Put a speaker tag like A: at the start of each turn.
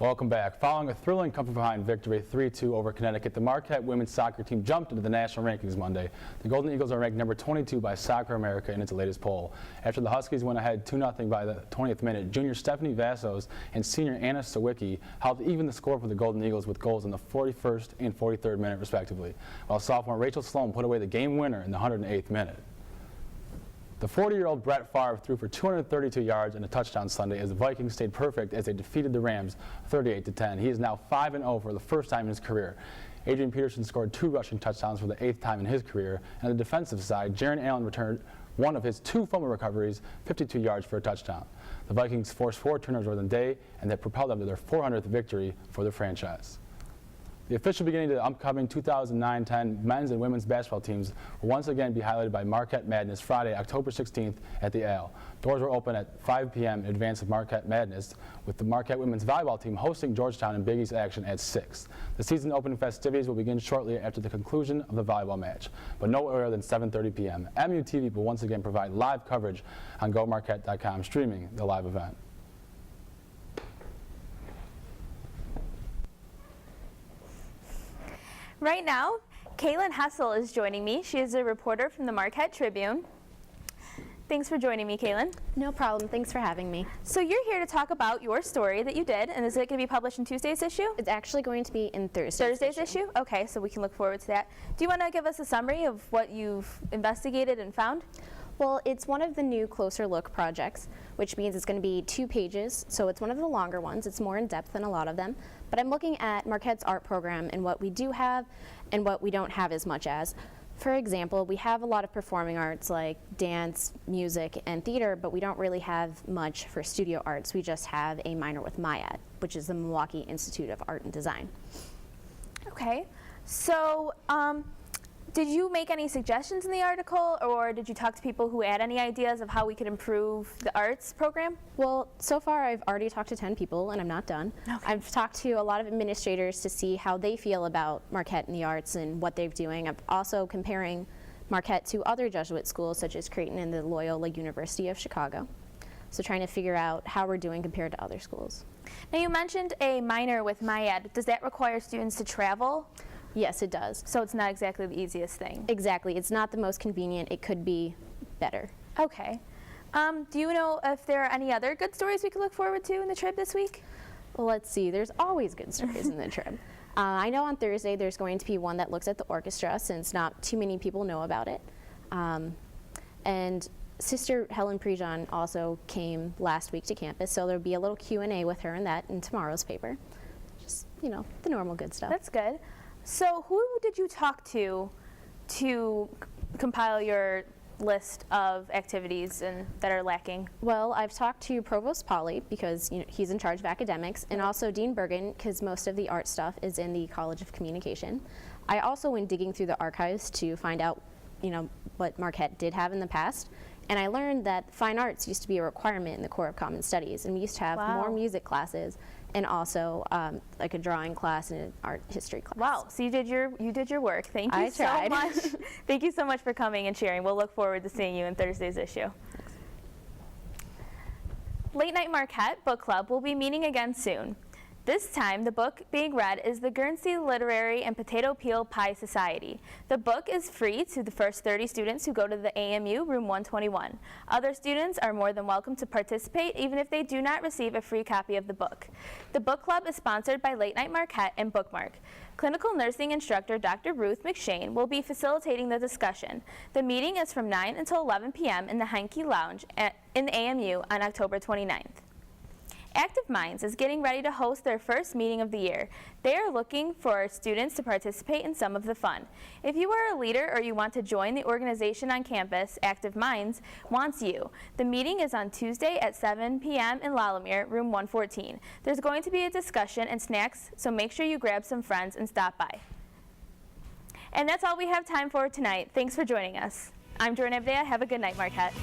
A: Welcome back. Following a thrilling come-from-behind victory 3-2 over Connecticut, the Marquette women's soccer team jumped into the national rankings Monday. The Golden Eagles are ranked number 22 by Soccer America in its latest poll. After the Huskies went ahead 2-0 by the 20th minute, junior Stephanie Vassos and senior Anna Sawicki helped even the score for the Golden Eagles with goals in the 41st and 43rd minute respectively, while sophomore Rachel Sloan put away the game winner in the 108th minute. The 40-year-old Brett Favre threw for 232 yards and a touchdown Sunday as the Vikings stayed perfect as they defeated the Rams 38-10. He is now 5-0 for the first time in his career. Adrian Peterson scored 2 rushing touchdowns for the 8th time in his career. And on the defensive side, Jaron Allen returned one of his 2 fumble recoveries, 52 yards for a touchdown. The Vikings forced 4 turnovers over the day, and that propelled them to their 400th victory for the franchise. The official beginning of the upcoming 2009-10 men's and women's basketball teams will once again be highlighted by Marquette Madness Friday, October 16th at the Ale. Doors were open at 5 p.m. in advance of Marquette Madness, with the Marquette women's volleyball team hosting Georgetown in Big East action at 6. The season opening festivities will begin shortly after the conclusion of the volleyball match, but no earlier than 7:30 p.m. MUTV will once again provide live coverage on GoMarquette.com, streaming the live event.
B: Right now, Kaylin Hessel is joining me. She is a reporter from the Marquette Tribune. Thanks for joining me, Kaylin.
C: No problem. Thanks for having me.
B: So you're here to talk about your story that you did, and is it going to be published in Tuesday's issue?
C: It's actually going to be in Thursday's
B: issue? Okay, so we can look forward to that. Do you want to give us a summary of what you've investigated and found?
C: Well, it's one of the new Closer Look projects, which means it's going to be 2 pages, so it's one of the longer ones. It's more in depth than a lot of them. But I'm looking at Marquette's art program and what we do have and what we don't have as much as. For example, we have a lot of performing arts like dance, music, and theater, but we don't really have much for studio arts. We just have a minor with MIAD, which is the Milwaukee Institute of Art and Design.
B: Okay, so did you make any suggestions in the article, or did you talk to people who had any ideas of how we could improve the arts program?
C: Well, so far I've already talked to 10 people, and I'm not done. Okay. I've talked to a lot of administrators to see how they feel about Marquette and the arts and what they're doing. I'm also comparing Marquette to other Jesuit schools such as Creighton and the Loyola University of Chicago. So trying to figure out how we're doing compared to other schools.
B: Now you mentioned a minor with MIAD. Does that require students to travel?
C: Yes, it does.
B: So it's not exactly the easiest thing.
C: Exactly. It's not the most convenient. It could be better.
B: Okay. Do you know if there are any other good stories we could look forward to in the trib this week?
C: Well, let's see. There's always good stories in the trib. I know on Thursday there's going to be one that looks at the orchestra, since not too many people know about it. And Sister Helen Prejean also came last week to campus, so there'll be a little Q&A with her in that in tomorrow's paper. Just, you know, the normal good stuff.
B: That's good. So who did you talk to compile your list of activities that are lacking?
C: Well, I've talked to Provost Pauly because he's in charge of academics, and also Dean Bergen because most of the art stuff is in the College of Communication. I also went digging through the archives to find out what Marquette did have in the past, and I learned that fine arts used to be a requirement in the Corps of Common Studies, and we used to have more music classes and also like a drawing class and an art history class.
B: Wow, so you did your work. Thank you so
C: tried.
B: much. Thank you so much for coming and sharing. We'll look forward to seeing you in Thursday's issue.
C: Thanks.
B: Late Night Marquette Book Club will be meeting again soon. This time, the book being read is the Guernsey Literary and Potato Peel Pie Society. The book is free to the first 30 students who go to the AMU room 121. Other students are more than welcome to participate even if they do not receive a free copy of the book. The book club is sponsored by Late Night Marquette and Bookmark. Clinical nursing instructor Dr. Ruth McShane will be facilitating the discussion. The meeting is from 9 until 11 p.m. in the Henke Lounge in the AMU on October 29th. Active Minds is getting ready to host their first meeting of the year. They are looking for students to participate in some of the fun. If you are a leader or you want to join the organization on campus, Active Minds wants you. The meeting is on Tuesday at 7 p.m. in Lalamere, room 114. There's going to be a discussion and snacks, so make sure you grab some friends and stop by. And that's all we have time for tonight. Thanks for joining us. I'm Jordan Abdea. Have a good night, Marquette.